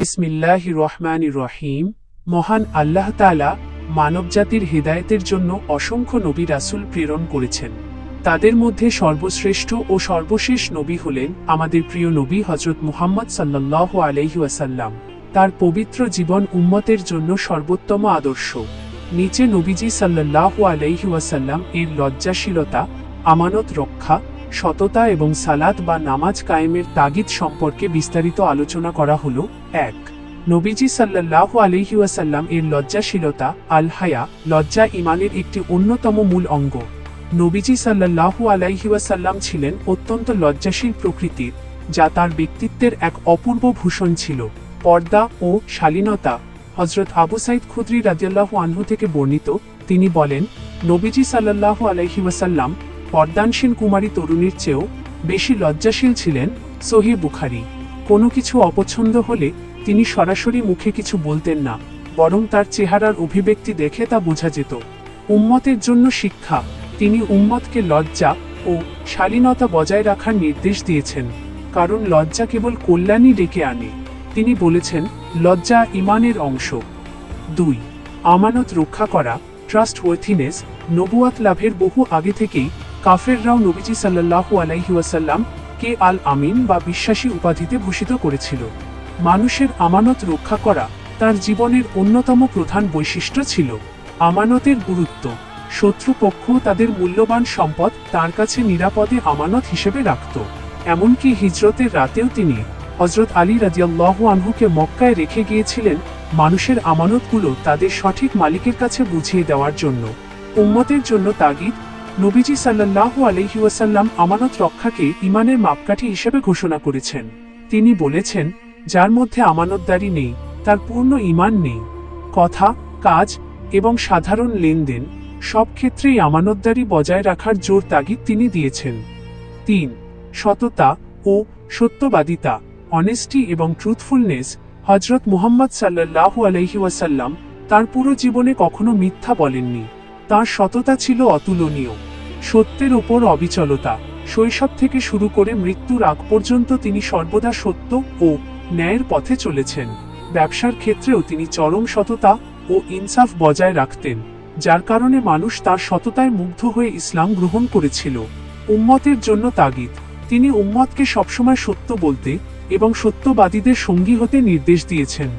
বিসমিল্লাহির রহমানির রহিম। মহান আল্লাহ তাআলা মানবজাতির হিদায়াতের জন্য অসংখ্য নবী রাসূল প্রেরণ করেছেন। তাদের মধ্যে সর্বশ্রেষ্ঠ ও সর্বশেষ নবী হলেন আমাদের প্রিয় নবী হযরত মুহাম্মদ সাল্লাল্লাহু আলাইহি ওয়াসাল্লাম। তার পবিত্র জীবন উম্মতের জন্য সর্বোত্তম আদর্শ। নিচে নবীজি সাল্লাল্লাহু আলাইহি ওয়াসাল্লাম এর লজ্জাশীলতা, আমানত রক্ষা, সততা এবং সালাত বা নামাজ কায়েমের তাগিদ সম্পর্কে বিস্তারিত আলোচনা করা হলো। ১. নবীজি সাল্লাল্লাহু আলাইহি ওয়াসাল্লাম এর লজ্জাশীলতা। আল হায়া, লজ্জা ঈমানের একটি অন্যতম মূল অঙ্গ। নবীজি সাল্লাল্লাহু আলাইহি ওয়াসাল্লাম ছিলেন অত্যন্ত লজ্জাশীল প্রকৃতির, যা তার ব্যক্তিত্বের এক অপূর্ব ভূষণ ছিল। পর্দা ও শালীনতা। হযরত আবু সাঈদ খুদরি রাদিয়াল্লাহু আনহু থেকে বর্ণিত, তিনি বলেন, নবীজি সাল্লাল্লাহু আলাইহি ওয়াসাল্লাম পর্দানসীন কুমারী তরুণীর চেয়েও বেশি লজ্জাশীল ছিলেন। সহিহ বুখারী। কোনো কিছু অপছন্দ হলে তিনি সরাসরি মুখে কিছু বলতেন না, বরং তার চেহারার অভিব্যক্তি দেখে তা বোঝা যেত। উম্মতের জন্য শিক্ষা। তিনি উম্মতকে লজ্জা ও শালীনতা বজায় রাখার নির্দেশ দিয়েছেন, কারণ লজ্জা কেবল কল্যাণই ডেকে আনে। তিনি বলেছেন, লজ্জা ঈমানের অংশ। ২. আমানত রক্ষা করা। ট্রাস্টওয়ার্থিনেস। নবুয়াত লাভের বহু আগে থেকেই কাফেররাও নবীজি সাল্লাল্লাহু আলাইহি ওয়াসাল্লাম কে আল আমিন বা বিশ্বাসী উপাধিতে ভূষিত করেছিল। মানুষের আমানত রক্ষা করা তার জীবনের অন্যতম প্রধান বৈশিষ্ট্য ছিল। আমানতের গুরুত্ব। শত্রুপক্ষ তাদের মূল্যবান সম্পদ তার কাছে নিরাপদে আমানত হিসেবে রাখত। এমনকি হিজরতের রাতেও তিনি হযরত আলী রাদিয়াল্লাহু আনহুকে মক্কায় রেখে গিয়েছিলেন মানুষের আমানতগুলো তাদের সঠিক মালিকের কাছে বুঝিয়ে দেওয়ার জন্য। উম্মতের জন্য তাগিদ। নবীজি সাল্লাল্লাহু আলাইহি ওয়াসাল্লাম আমানত রক্ষাকে ঈমানের মাপকাঠি হিসেবে ঘোষণা করেছেন। তিনি বলেছেন, যার মধ্যে আমানতদারি নেই তার পূর্ণ ঈমান নেই। কথা, কাজ এবং সাধারণ লেনদেন সব ক্ষেত্রেই আমানতদারি বজায় রাখার জোর তাগিদ তিনি দিয়েছেন। ৩. সততা ও সত্যবাদিতা। অনেস্টি এবং ট্রুথফুলনেস। হযরত মুহাম্মদ সাল্লাল্লাহু আলাইহি ওয়াসাল্লাম তার পুরো জীবনে কখনো মিথ্যা বলেননি। তার সততা ছিল অতুলনীয়। সত্যের ওপর অবিচলতা। শৈশব থেকে শুরু করে মৃত্যুর আগ পর্যন্ত তিনি সর্বদা সত্য ও ন্যায়ের পথে চলেছেন। ব্যবসার ক্ষেত্রেও তিনি চরম সততা ও ইনসাফ বজায় রাখতেন, যার কারণে মানুষ তার সততায় মুগ্ধ হয়ে ইসলাম গ্রহণ করেছিল। উম্মতের জন্য তাগিদ। তিনি উম্মতকে সবসময় সত্য বলতে এবং সত্যবাদীদের সঙ্গী হতে নির্দেশ দিয়েছেন।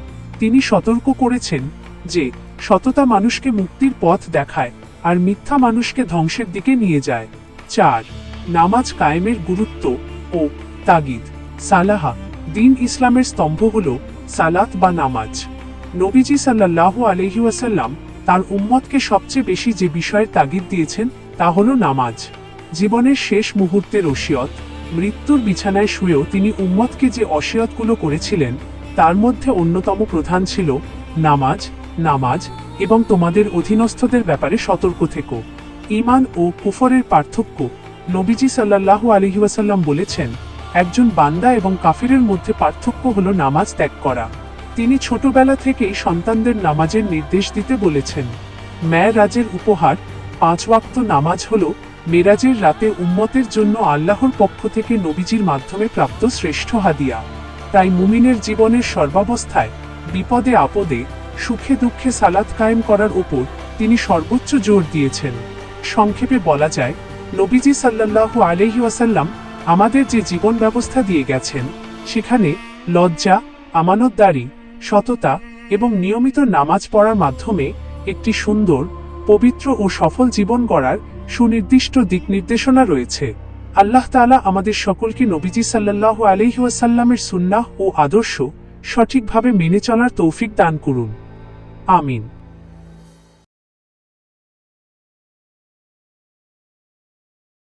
তিনি সতর্ক করেছেন যে সততা মানুষকে মুক্তির পথ দেখায় আর মিথ্যা মানুষকে ধ্বংসের দিকে নিয়ে যায়। ৪. নামাজ কায়েমের গুরুত্ব ও তাগিদ। সালাহা। দ্বীন ইসলামের স্তম্ভ হল সালাত বা নামাজ। নবীজি সাল্লাল্লাহু আলাইহি ওয়াসাল্লাম তার উম্মতকে সবচেয়ে বেশি যে বিষয়ের তাগিদ দিয়েছেন তা হল নামাজ। জীবনের শেষ মুহূর্তের ওসিয়ত। মৃত্যুর বিছানায় শুয়েও তিনি উম্মতকে যে ওসিয়তগুলো করেছিলেন তার মধ্যে অন্যতম প্রধান ছিল নামাজ, নামাজ এবং তোমাদের অধীনস্থদের ব্যাপারে সতর্ক থেকো। ঈমান ও কুফরের পার্থক্য। নবীজি সাল্লাল্লাহু আলাইহি ওয়াসাল্লাম বলেছেন, একজন বান্দা এবং কাফিরের মধ্যে পার্থক্য হলো নামাজ ত্যাগ করা। তিনি ছোটবেলা থেকেই সন্তানদের নামাজের নির্দেশ দিতে বলেছেন। মেরাজের উপহার। ৫ ওয়াক্ত নামাজ হল মেরাজের রাতে উম্মতের জন্য আল্লাহর পক্ষ থেকে নবীজির মাধ্যমে প্রাপ্ত শ্রেষ্ঠ হাদিয়া। তাই মুমিনের জীবনের সর্বাবস্থায়, বিপদে আপদে, সুখে দুঃখে সালাত কায়েম করার উপর তিনি সর্বোচ্চ জোর দিয়েছেন। সংক্ষেপে বলা যায়, নবীজি সাল্লাল্লাহু আলাইহি ওয়াসাল্লাম আমাদের যে জীবন ব্যবস্থা দিয়ে গেছেন সেখানে লজ্জা, আমানতদারি, সততা এবং নিয়মিত নামাজ পড়ার মাধ্যমে একটি সুন্দর, পবিত্র ও সফল জীবন গড়ার সুনির্দিষ্ট দিক নির্দেশনা রয়েছে। আল্লাহ তাআলা আমাদের সকলকে নবীজি সাল্লাল্লাহু আলাইহি ওয়াসাল্লামের সুন্নাহ ও আদর্শ সঠিকভাবে মেনে চলার তৌফিক দান করুন। আমিন।